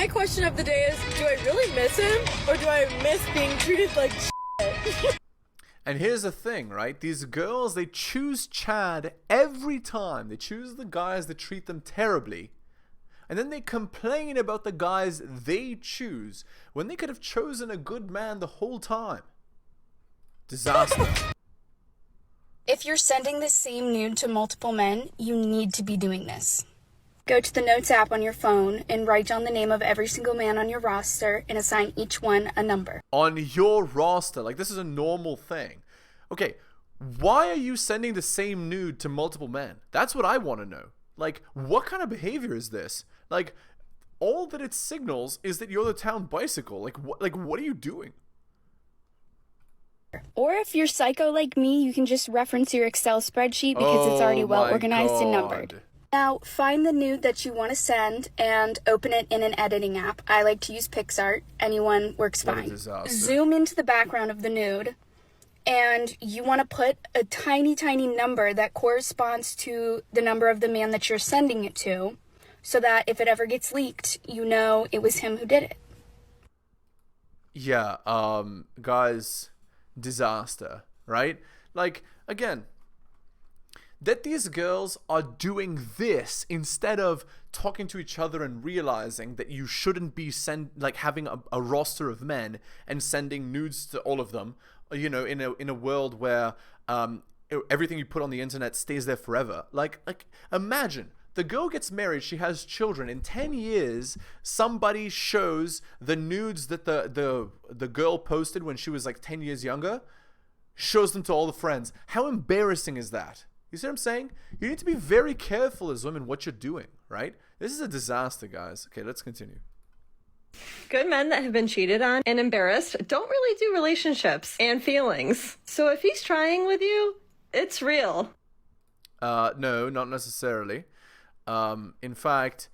My question of the day is, do I really miss him, or do I miss being treated like shit? And here's the thing, right? These girls, they choose Chad every time. They choose the guys that treat them terribly. And then they complain about the guys they choose when they could have chosen a good man the whole time. Disaster. If you're sending the same nude to multiple men, you need to be doing this. Go to the Notes app on your phone and write down the name of every single man on your roster and assign each one a number. On your roster, like this is a normal thing. Okay, why are you sending the same nude to multiple men? That's what I want to know. Like, what kind of behavior is this? Like, all that it signals is that you're the town bicycle. Like, what are you doing? Or if you're psycho like me, you can just reference your Excel spreadsheet because it's already well organized and numbered. Now, find the nude that you want to send and open it in an editing app. I like to use PixArt. Anyone works fine. Zoom into the background of the nude, and you want to put a tiny, tiny number that corresponds to the number of the man that you're sending it to, so that if it ever gets leaked, you know it was him who did it. Yeah, guys, disaster, right? Like, again, that these girls are doing this instead of talking to each other and realizing that you shouldn't be having a roster of men and sending nudes to all of them, you know, in a world where everything you put on the internet stays there forever. Like imagine the girl gets married, she has children. In 10 years, somebody shows the nudes that the girl posted when she was like 10 years younger, shows them to all the friends. How embarrassing is that? You see what I'm saying? You need to be very careful as women what you're doing, right? This is a disaster, guys. Okay, let's continue. Good men that have been cheated on and embarrassed don't really do relationships and feelings. So if he's trying with you, it's real. No, not necessarily. In fact,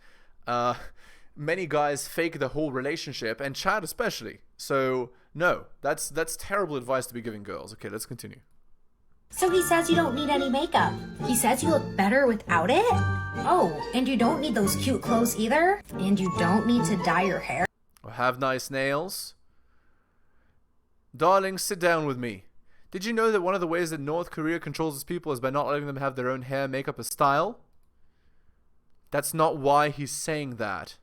many guys fake the whole relationship, and Chad especially. So no, that's terrible advice to be giving girls. Okay, let's continue. So he says you don't need any makeup. He says you look better without it? Oh, and you don't need those cute clothes either? And you don't need to dye your hair? Or have nice nails? Darling, sit down with me. Did you know that one of the ways that North Korea controls its people is by not letting them have their own hair, makeup, or style? That's not why he's saying that.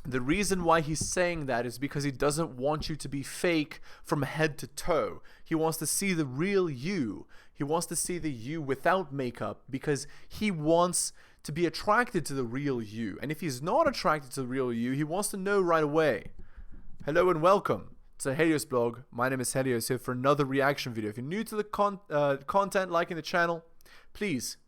The reason why he's saying that is because he doesn't want you to be fake from head to toe. He wants to see the real you. He wants to see the you without makeup because he wants to be attracted to the real you. And if he's not attracted to the real you, he wants to know right away. Hello and welcome to the Helios blog. My name is Helios here for another reaction video. If you're new to the content, liking the channel, please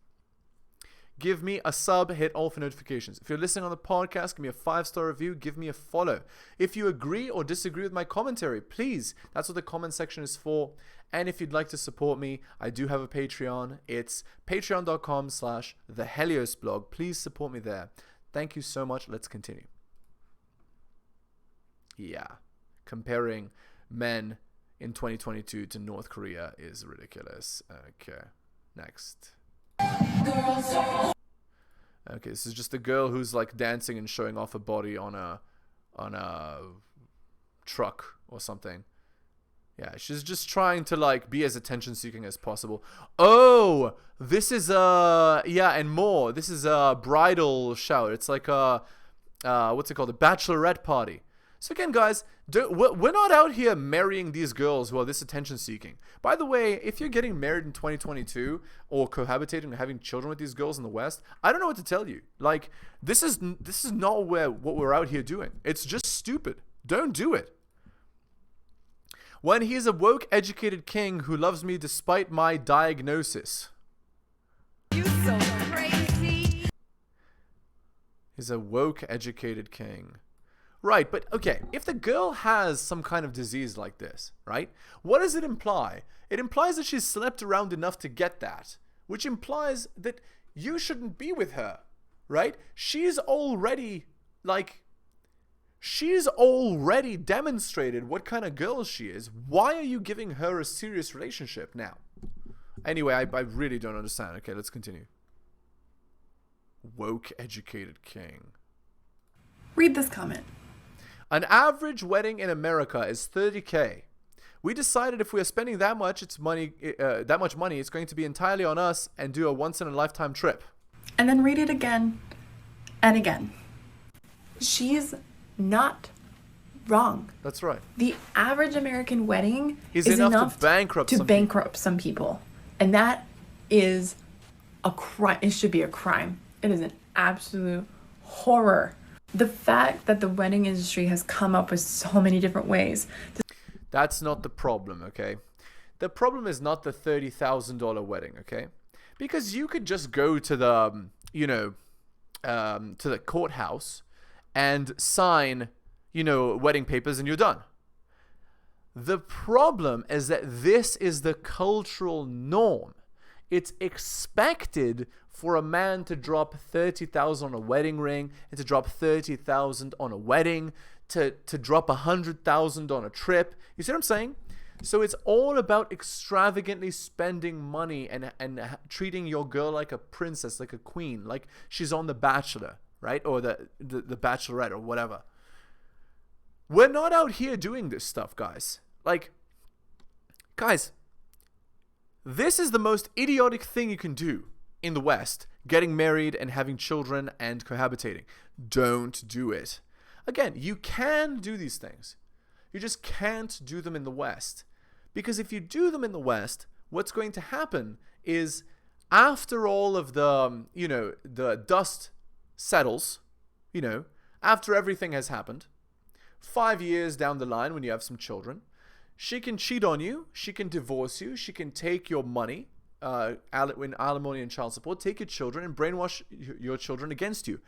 give me a sub, hit all for notifications. If you're listening on the podcast, give me a 5-star review, give me a follow. If you agree or disagree with my commentary, please, that's what the comment section is for. And if you'd like to support me, I do have a Patreon. It's patreon.com/theheliosblog. Please support me there. Thank you so much. Let's continue. Yeah, comparing men in 2022 to North Korea is ridiculous. Okay, next. Okay, this is just a girl who's like dancing and showing off her body on a truck or something. Yeah, she's just trying to like be as attention seeking as possible. Oh, this is yeah, and more. This is a bridal shower. It's like a what's it called? A bachelorette party. So again, guys, we're not out here marrying these girls who are this attention-seeking. By the way, if you're getting married in 2022 or cohabitating or having children with these girls in the West, I don't know what to tell you. Like, this is not what we're out here doing. It's just stupid. Don't do it. When he's a woke, educated king who loves me despite my diagnosis. You so crazy. He's a woke, educated king. Right, but okay, if the girl has some kind of disease like this, right, what does it imply? It implies that she's slept around enough to get that, which implies that you shouldn't be with her, right? She's already demonstrated what kind of girl she is. Why are you giving her a serious relationship now? Anyway, I really don't understand. Okay, let's continue. Woke, educated king. Read this comment. An average wedding in America is $30K. We decided if we are spending that much money, it's going to be entirely on us and do a once-in-a-lifetime trip. And then read it again and again. She's not wrong. That's right. The average American wedding is enough to bankrupt some people. And that is a crime. It should be a crime. It is an absolute horror. The fact that the wedding industry has come up with so many different ways. That's not the problem, okay? The problem is not the $30,000 wedding, okay? Because you could just go to the, to the courthouse and sign, wedding papers and you're done. The problem is that this is the cultural norm. It's expected for a man to drop $30,000 on a wedding ring and to drop $30,000 on a wedding, to drop $100,000 on a trip. You see what I'm saying? So it's all about extravagantly spending money and treating your girl like a princess, like a queen, like she's on The Bachelor, right? Or the Bachelorette or whatever. We're not out here doing this stuff, guys. Like, guys, this is the most idiotic thing you can do in the West, getting married and having children and cohabitating. Don't do it. Again, you can do these things. You just can't do them in the West. Because if you do them in the West, what's going to happen is after all of the, the dust settles, after everything has happened, 5 years down the line when you have some children, she can cheat on you, she can divorce you, she can take your money, in alimony and child support, take your children and brainwash your children against you.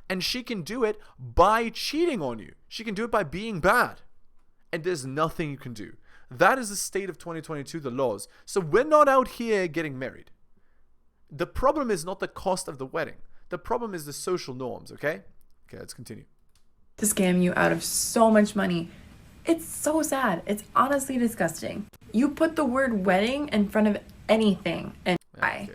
And she can do it by cheating on you. She can do it by being bad. And there's nothing you can do. That is the state of 2022, the laws. So we're not out here getting married. The problem is not the cost of the wedding. The problem is the social norms, okay? Okay, let's continue. To scam you out of so much money. It's so sad. It's honestly disgusting. You put the word wedding in front of anything and Okay.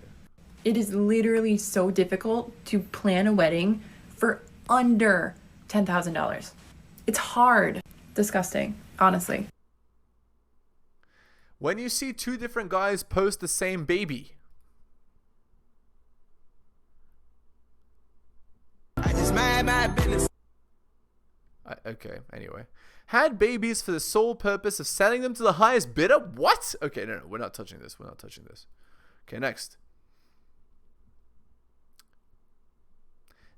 It is literally so difficult to plan a wedding for under $10,000. It's hard. Disgusting, honestly. When you see two different guys post the same baby. I just mind my business. Okay, anyway. Had babies for the sole purpose of selling them to the highest bidder? What? Okay, no, we're not touching this. We're not touching this. Okay, next.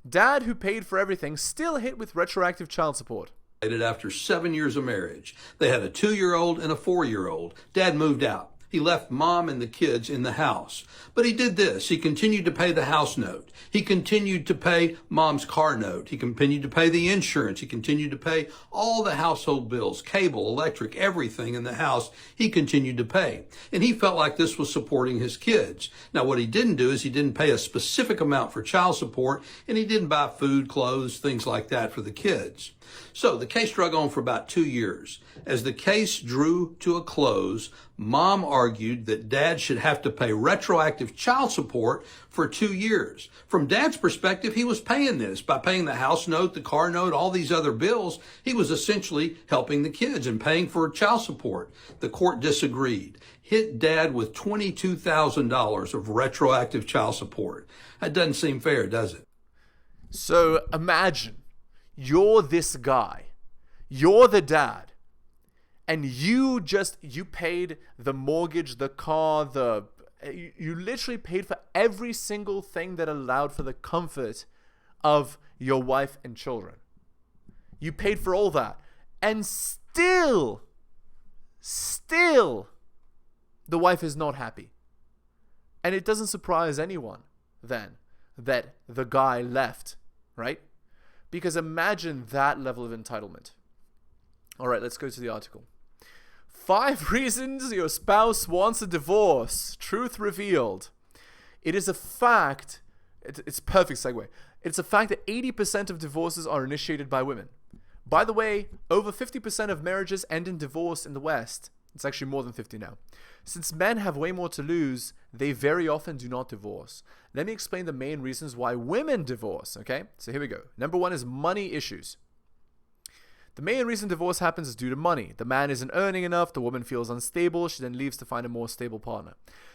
Dad, who paid for everything, still hit with retroactive child support. After 7 years of marriage, they had a 2-year-old and a 4-year-old. Dad moved out. He left mom and the kids in the house. But he did this. He continued to pay the house note. He continued to pay mom's car note. He continued to pay the insurance. He continued to pay all the household bills, cable, electric, everything in the house. He continued to pay. And he felt like this was supporting his kids. Now, what he didn't do is he didn't pay a specific amount for child support, and he didn't buy food, clothes, things like that for the kids. So the case drug on for about 2 years. As the case drew to a close, mom argued that dad should have to pay retroactive child support for 2 years. From dad's perspective, he was paying this. By paying the house note, the car note, all these other bills, he was essentially helping the kids and paying for child support. The court disagreed. Hit dad with $22,000 of retroactive child support. That doesn't seem fair, does it? So imagine you're this guy, you're the dad, and you paid the mortgage, the car, you literally paid for every single thing that allowed for the comfort of your wife and children. You paid for all that. And still, the wife is not happy. And it doesn't surprise anyone then that the guy left, right? Because imagine that level of entitlement. All right, let's go to the article. 5 reasons your spouse wants a divorce. Truth revealed. It is a fact. It's a perfect segue. It's a fact that 80% of divorces are initiated by women. By the way, over 50% of marriages end in divorce in the West. It's actually more than 50 now. Since men have way more to lose, they very often do not divorce. Let me explain the main reasons why women divorce, okay? So here we go. Number 1 is money issues. The main reason divorce happens is due to money. The man isn't earning enough, the woman feels unstable, she then leaves to find a more stable partner.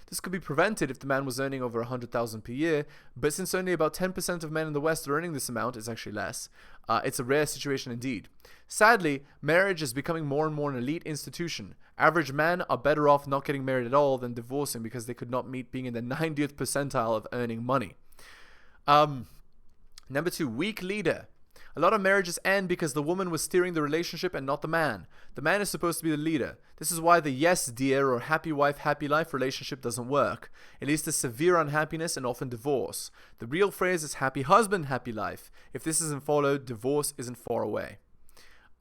This could be prevented if the man was earning over $100,000 per year, but since only about 10% of men in the West are earning this amount, it's actually less. It's a rare situation indeed. Sadly, marriage is becoming more and more an elite institution. Average men are better off not getting married at all than divorcing because they could not meet being in the 90th percentile of earning money. Number 2, weak leader. A lot of marriages end because the woman was steering the relationship and not the man. The man is supposed to be the leader. This is why the yes dear or happy wife, happy life relationship doesn't work. It leads to severe unhappiness and often divorce. The real phrase is happy husband, happy life. If this isn't followed, divorce isn't far away.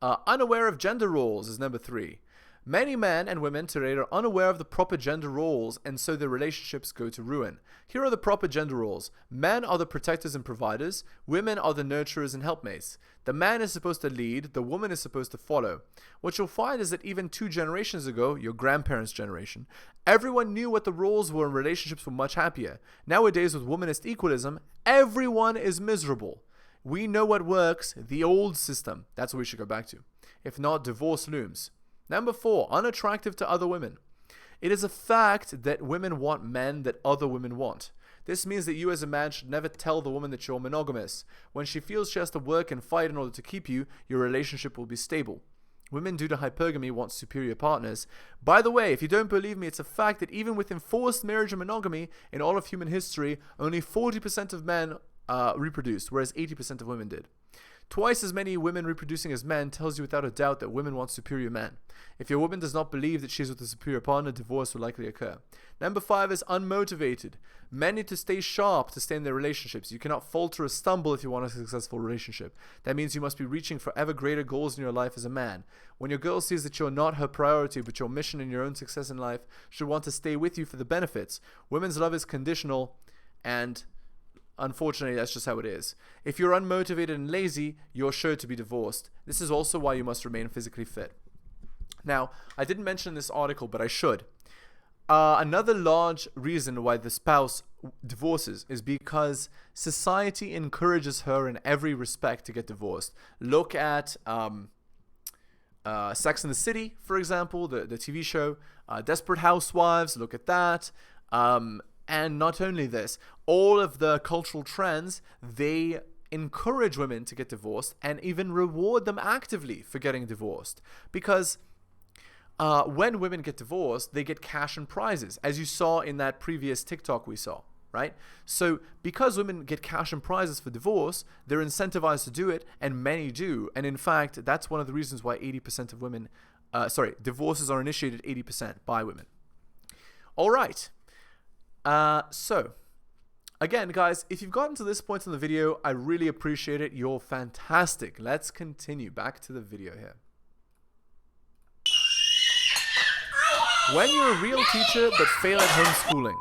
Unaware of gender roles is number 3. Many men and women today are unaware of the proper gender roles, and so their relationships go to ruin. Here are the proper gender roles. Men are the protectors and providers. Women are the nurturers and helpmates. The man is supposed to lead. The woman is supposed to follow. What you'll find is that even 2 generations ago, your grandparents' generation, everyone knew what the roles were and relationships were much happier. Nowadays, with womanist equalism, everyone is miserable. We know what works, the old system. That's what we should go back to. If not, divorce looms. Number 4, unattractive to other women. It is a fact that women want men that other women want. This means that you as a man should never tell the woman that you're monogamous. When she feels she has to work and fight in order to keep you, your relationship will be stable. Women, due to hypergamy, want superior partners. By the way, if you don't believe me, it's a fact that even with enforced marriage and monogamy, in all of human history, only 40% of men reproduced, whereas 80% of women did. Twice as many women reproducing as men tells you without a doubt that women want superior men. If your woman does not believe that she is with a superior partner, divorce will likely occur. Number 5 is unmotivated. Men need to stay sharp to stay in their relationships. You cannot falter or stumble if you want a successful relationship. That means you must be reaching for ever greater goals in your life as a man. When your girl sees that you're not her priority, but your mission and your own success in life, she'll want to stay with you for the benefits. Women's love is conditional, and unfortunately, that's just how it is. If you're unmotivated and lazy, you're sure to be divorced. This is also why you must remain physically fit. Now, I didn't mention this article, but I should. Another large reason why the spouse divorces is because society encourages her in every respect to get divorced. Look at Sex and the City, for example, the TV show. Desperate Housewives, look at that. And not only this, all of the cultural trends, they encourage women to get divorced and even reward them actively for getting divorced. Because when women get divorced, they get cash and prizes, as you saw in that previous TikTok we saw, right? So because women get cash and prizes for divorce, they're incentivized to do it, and many do. And in fact, that's one of the reasons why 80% of women, divorces are initiated 80% by women. All right. So, again, guys, if you've gotten to this point in the video, I really appreciate it. You're fantastic. Let's continue back to the video here. When you're a real teacher but fail at homeschooling.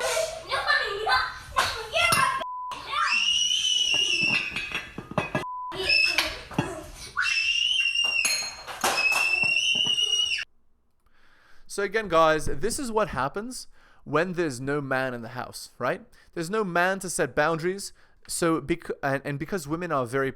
So again, guys, this is what happens when there's no man in the house, right? There's no man to set boundaries. So because women are very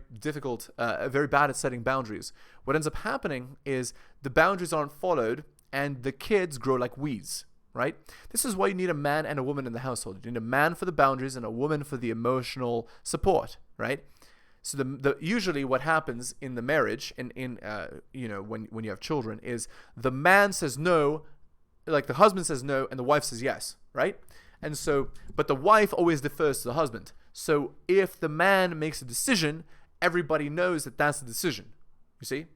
bad at setting boundaries, what ends up happening is the boundaries aren't followed and the kids grow like weeds, right? This is why you need a man and a woman in the household. You need a man for the boundaries and a woman for the emotional support, right? So usually what happens in the marriage when you have children is the man says no, like the husband says no and the wife says yes, right? And so, but the wife always defers to the husband. So if the man makes a decision, everybody knows that that's the decision, you see?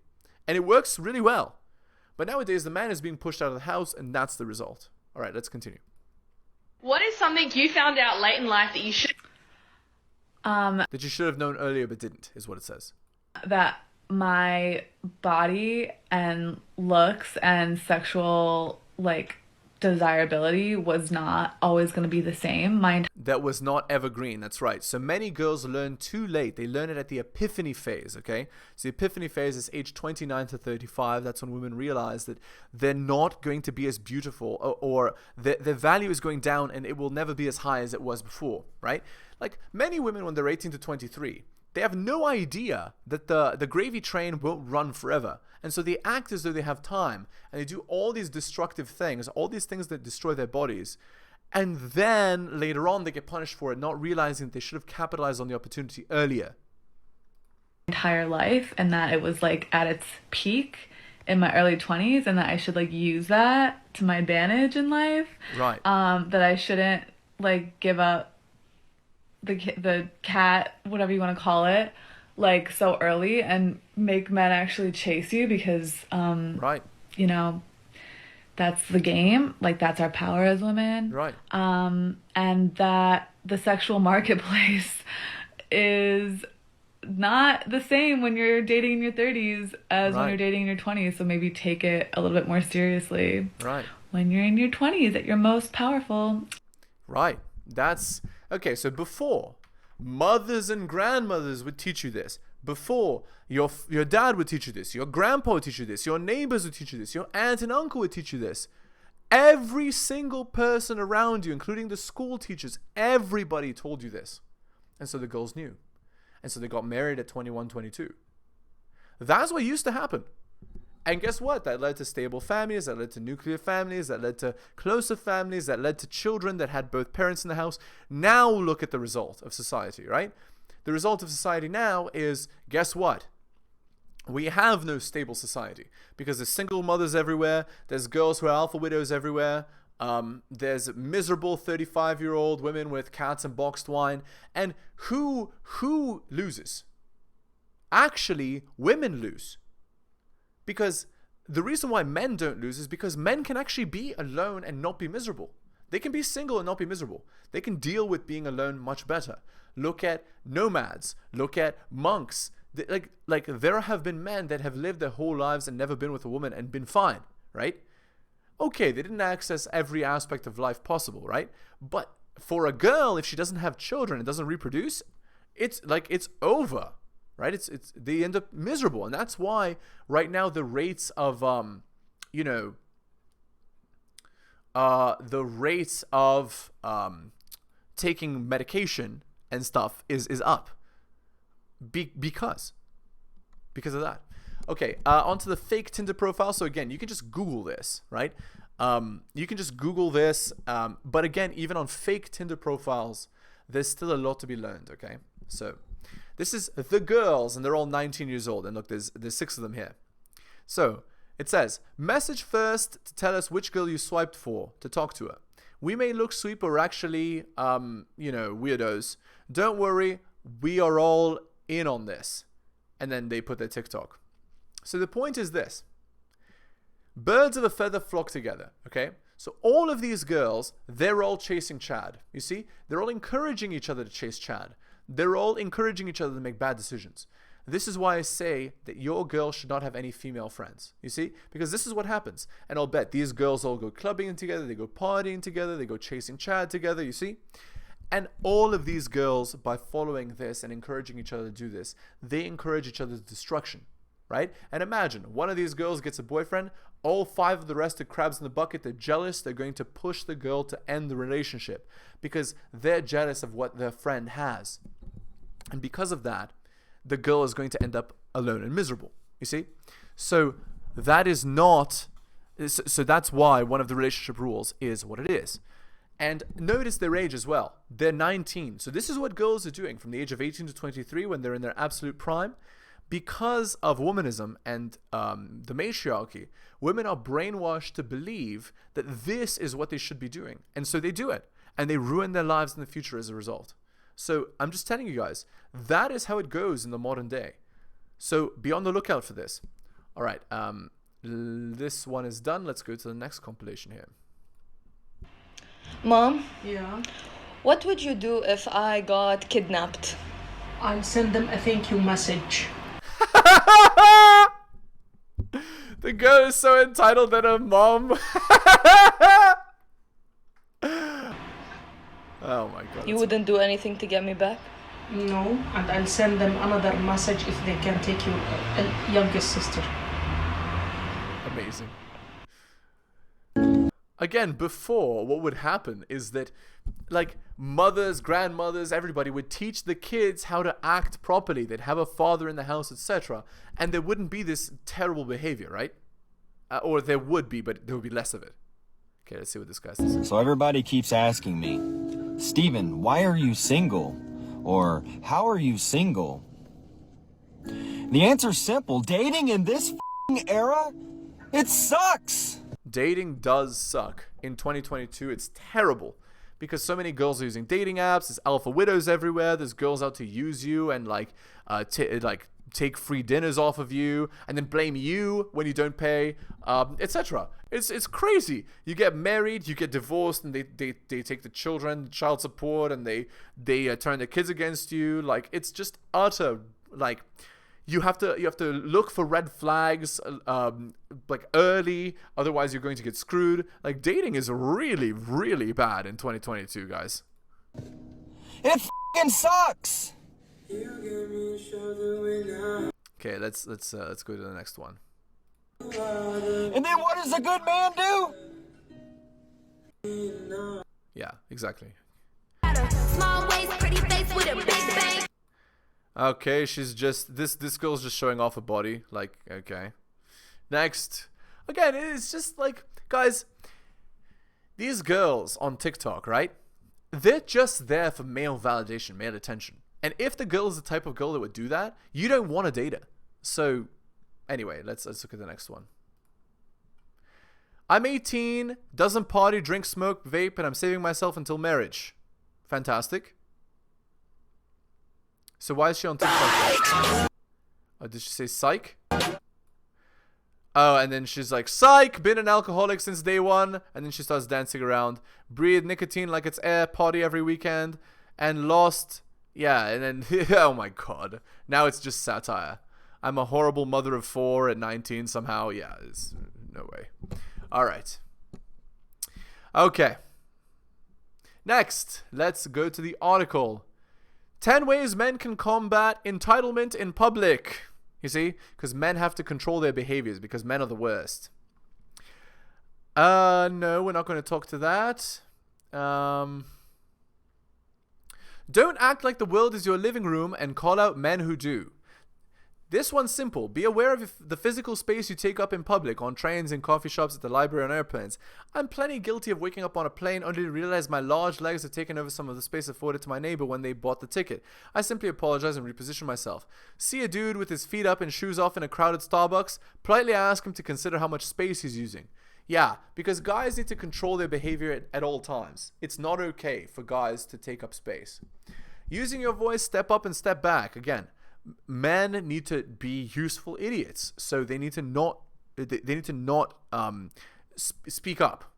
And it works really well. But nowadays, the man is being pushed out of the house, and that's the result. All right, let's continue. What is something you found out late in life that you should... That you should have known earlier but didn't, is what it says. That my body and looks and sexual, desirability was not always going to be the same. That was not evergreen, that's right. So many girls learn too late. They learn it at the epiphany phase, okay? So the epiphany phase is age 29 to 35. That's when women realize that they're not going to be as beautiful or their value is going down and it will never be as high as it was before, right? Like many women when they're 18 to 23, They have no idea that the gravy train won't run forever. And so they act as though they have time, and they do all these destructive things, all these things that destroy their bodies. And then later on, they get punished for it, not realizing that they should have capitalized on the opportunity earlier. Entire life, and that it was like at its peak in my early 20s, and that I should like use that to my advantage in life. Right. That I shouldn't like give up the cat, whatever you want to call it, like so early and make men actually chase you because right. You know, that's the game. Like that's our power as women. Right. And that the sexual marketplace is not the same when you're dating in your 30s as when you're dating in your 20s. So maybe take it a little bit more seriously. Right. When you're in your 20s at your most powerful. Right. That's okay. So before, mothers and grandmothers would teach you this. Before, your dad would teach you this. Your grandpa would teach you this. Your neighbors would teach you this. Your aunt and uncle would teach you this. Every single person around you, including the school teachers, everybody told you this. And so the girls knew. And so they got married at 21, 22. That's what used to happen. And guess what? That led to stable families, that led to nuclear families, that led to closer families, that led to children that had both parents in the house. Now look at the result of society, right? The result of society now is, guess what? We have no stable society because there's single mothers everywhere. There's girls who are alpha widows everywhere. There's miserable 35-year-old women with cats and boxed wine. And who loses? Actually, women lose. Because the reason why men don't lose is because men can actually be alone and not be miserable. They can be single and not be miserable. They can deal with being alone much better. Look at nomads. Look at monks. Like there have been men that have lived their whole lives and never been with a woman and been fine, right? Okay, they didn't access every aspect of life possible, right? But for a girl, if she doesn't have children and doesn't reproduce, it's over, right? They end up miserable, and that's why right now the rates of taking medication and stuff is up because of that. Okay, onto the fake Tinder profile. So again, you can just Google this, right? You can just Google this. But again, even on fake Tinder profiles, there's still a lot to be learned, okay? So this is the girls, and they're all 19 years old. And look, there's 6 of them here. So it says, message first to tell us which girl you swiped for to talk to her. We may look sweet, but we're actually, weirdos. Don't worry, we are all in on this. And then they put their TikTok. So the point is this. Birds of a feather flock together, okay? So all of these girls, they're all chasing Chad. You see? They're all encouraging each other to chase Chad. They're all encouraging each other to make bad decisions. This is why I say that your girl should not have any female friends. You see? Because this is what happens. And I'll bet these girls all go clubbing together, they go partying together, they go chasing Chad together, you see? And all of these girls, by following this and encouraging each other to do this, they encourage each other's destruction. Right? And imagine, one of these girls gets a boyfriend, all 5 of the rest are crabs in the bucket, they're jealous, they're going to push the girl to end the relationship because they're jealous of what their friend has. And because of that, the girl is going to end up alone and miserable, you see? So that's why one of the relationship rules is what it is. And notice their age as well. They're 19. So this is what girls are doing from the age of 18 to 23 when they're in their absolute prime. Because of womanism and the matriarchy, women are brainwashed to believe that this is what they should be doing. And so they do it. And they ruin their lives in the future as a result. So I'm just telling you guys, that is how it goes in the modern day. So be on the lookout for this. All right. This one is done. Let's go to the next compilation here. Mom? Yeah? What would you do if I got kidnapped? I'll send them a thank you message. The girl is so entitled that her mom. Oh my god. You wouldn't do anything to get me back? No, and I'll send them another message if they can take your youngest sister. Amazing. Again, before, what would happen is that, like, mothers, grandmothers, everybody would teach the kids how to act properly. They'd have a father in the house, etc. And there wouldn't be this terrible behavior, right? Or there would be, but there would be less of it. Okay, let's see what this guy says. So everybody keeps asking me, Steven, why are you single? Or how are you single? The answer's simple. Dating in this era, it sucks. Dating does suck. In 2022, it's terrible. Because so many girls are using dating apps. There's alpha widows everywhere. There's girls out to use you and take free dinners off of you and then blame you when you don't pay, etc. It's crazy. You get married, you get divorced, and they take the children, child support, and they turn their kids against you. Like, it's just utter, like, you have to look for red flags like early, otherwise you're going to get screwed. Like, dating is really, really bad in 2022, guys. It f***ing sucks. Okay, let's go to the next one. And then what does a good man do? Yeah, exactly. Small waist, pretty face with a big bang. Okay, she's just this girl's just showing off her body. Like, okay. Next. Again, it's just like, guys, these girls on TikTok, right? They're just there for male validation, male attention. And if the girl is the type of girl that would do that, you don't want to date her. So, anyway, let's look at the next one. I'm 18, doesn't party, drink, smoke, vape, and I'm saving myself until marriage. Fantastic. So why is she on TikTok? Oh, did she say psych? Oh, and then she's like, psych, been an alcoholic since day one. And then she starts dancing around. Breathe nicotine like it's air, party every weekend. And lost. Yeah, and then, oh my god. Now it's just satire. I'm a horrible mother of 4 at 19 somehow. Yeah, there's no way. Alright. Okay. Next, let's go to the article. 10 ways men can combat entitlement in public. You see? Because men have to control their behaviors because men are the worst. No, we're not going to talk to that. Don't act like the world is your living room and call out men who do. This one's simple. Be aware of the physical space you take up in public, on trains, in coffee shops, at the library, on airplanes. I'm plenty guilty of waking up on a plane only to realize my large legs have taken over some of the space afforded to my neighbor when they bought the ticket. I simply apologize and reposition myself. See a dude with his feet up and shoes off in a crowded Starbucks? Politely ask him to consider how much space he's using. Yeah, because guys need to control their behavior at all times. It's not okay for guys to take up space. Using your voice, step up and step back. Again, men need to be useful idiots, so they need to not speak up.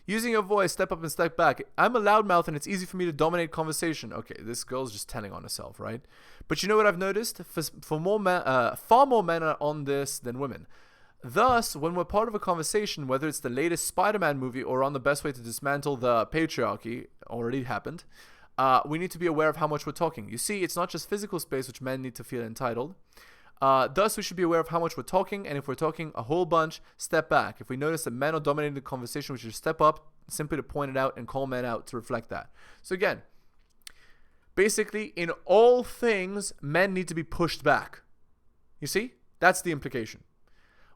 Using your voice, step up and step back. I'm a loudmouth and it's easy for me to dominate conversation. Okay, this girl's just telling on herself, right? But you know what I've noticed? Far more men are on this than women. Thus, when we're part of a conversation, whether it's the latest Spider-Man movie or on the best way to dismantle the patriarchy, already happened, we need to be aware of how much we're talking. You see, it's not just physical space which men need to feel entitled. Thus, we should be aware of how much we're talking, and if we're talking a whole bunch, step back. If we notice that men are dominating the conversation, we should step up simply to point it out and call men out to reflect that. So again, basically, in all things, men need to be pushed back. You see? That's the implication.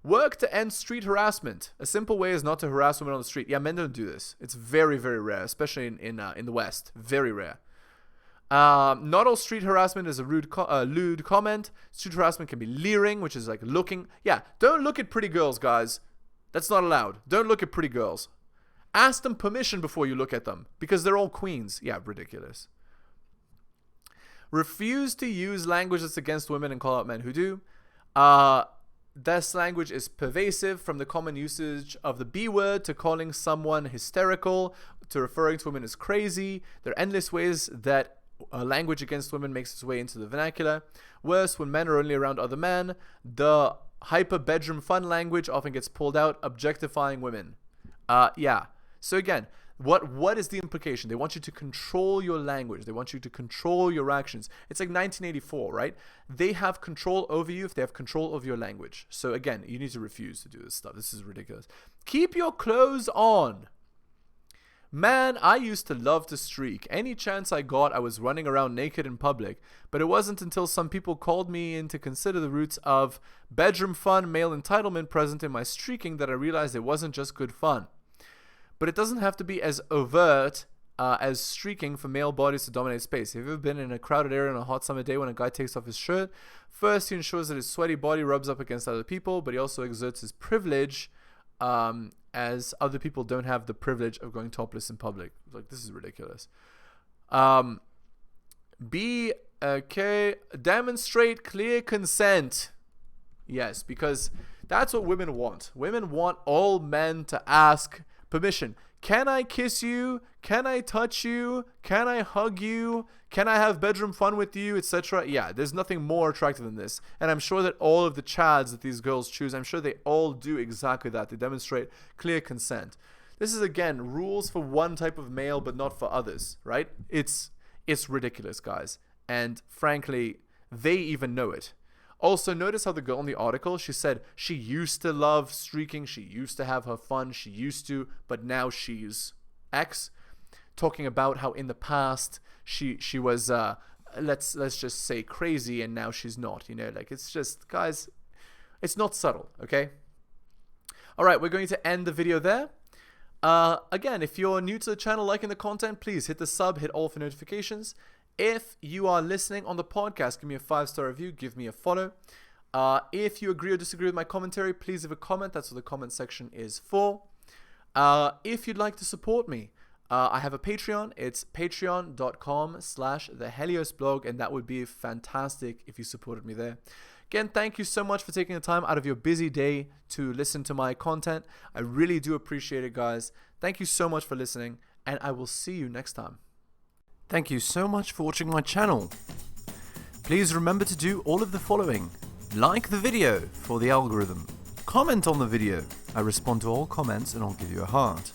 Work to end street harassment. A simple way is not to harass women on the street. Yeah, men don't do this. It's very, very rare, especially in the West. Very rare. Not all street harassment is a lewd comment. Street harassment can be leering, which is like looking. Yeah, don't look at pretty girls, guys. That's not allowed. Don't look at pretty girls. Ask them permission before you look at them, because they're all queens. Yeah, ridiculous. Refuse to use language that's against women and call out men who do. This language is pervasive, from the common usage of the B word to calling someone hysterical to referring to women as crazy. There are endless ways that language against women makes its way into the vernacular. Worse, when men are only around other men, the hyper bedroom fun language often gets pulled out, objectifying women. Yeah. So again, what is the implication? They want you to control your language. They want you to control your actions. It's like 1984, right? They have control over you if they have control over your language. So again, you need to refuse to do this stuff. This is ridiculous. Keep your clothes on. Man, I used to love to streak. Any chance I got, I was running around naked in public. But it wasn't until some people called me in to consider the roots of bedroom fun, male entitlement present in my streaking that I realized it wasn't just good fun. But it doesn't have to be as overt as streaking for male bodies to dominate space. Have you ever been in a crowded area on a hot summer day when a guy takes off his shirt? First, he ensures that his sweaty body rubs up against other people, but he also exerts his privilege as other people don't have the privilege of going topless in public. Like, this is ridiculous. Demonstrate clear consent. Yes, because that's what women want. Women want all men to ask permission. Can I kiss you? Can I touch you? Can I hug you? Can I have bedroom fun with you, etc.? Yeah, there's nothing more attractive than this. And I'm sure that all of the chads that these girls choose, I'm sure they all do exactly that. They demonstrate clear consent. This is, again, rules for one type of male but not for others, right? It's ridiculous, guys. And frankly, they even know it. Also, notice how the girl in the article, she said she used to love streaking, she used to have her fun, she used to, but now she's X. Talking about how in the past she was let's just say crazy, and now she's not, you know, like, it's just, guys, it's not subtle, okay? All right, we're going to end the video there. Again, if you're new to the channel, liking the content, please hit the sub, hit all for notifications. If you are listening on the podcast, give me a 5-star review, give me a follow. If you agree or disagree with my commentary, please leave a comment. That's what the comment section is for. If you'd like to support me, I have a Patreon. It's patreon.com/theheliosblog, and that would be fantastic if you supported me there. Again, thank you so much for taking the time out of your busy day to listen to my content. I really do appreciate it, guys. Thank you so much for listening, and I will see you next time. Thank you so much for watching my channel. Please remember to do all of the following. Like the video for the algorithm. Comment on the video. I respond to all comments and I'll give you a heart.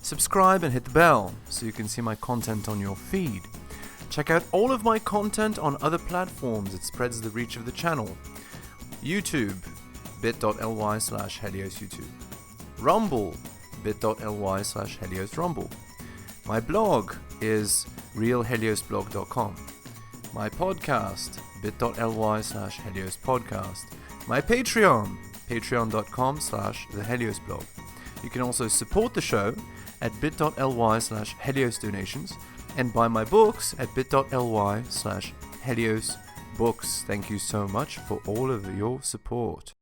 Subscribe and hit the bell so you can see my content on your feed. Check out all of my content on other platforms. It spreads the reach of the channel. YouTube, bit.ly/heliosyoutube. Rumble, bit.ly/heliosrumble. My blog is realheliosblog.com. My podcast, bit.ly/heliospodcast. My Patreon, patreon.com/theheliosblog. You can also support the show at bit.ly/heliosdonations and buy my books at bit.ly/heliosbooks. Thank you so much for all of your support.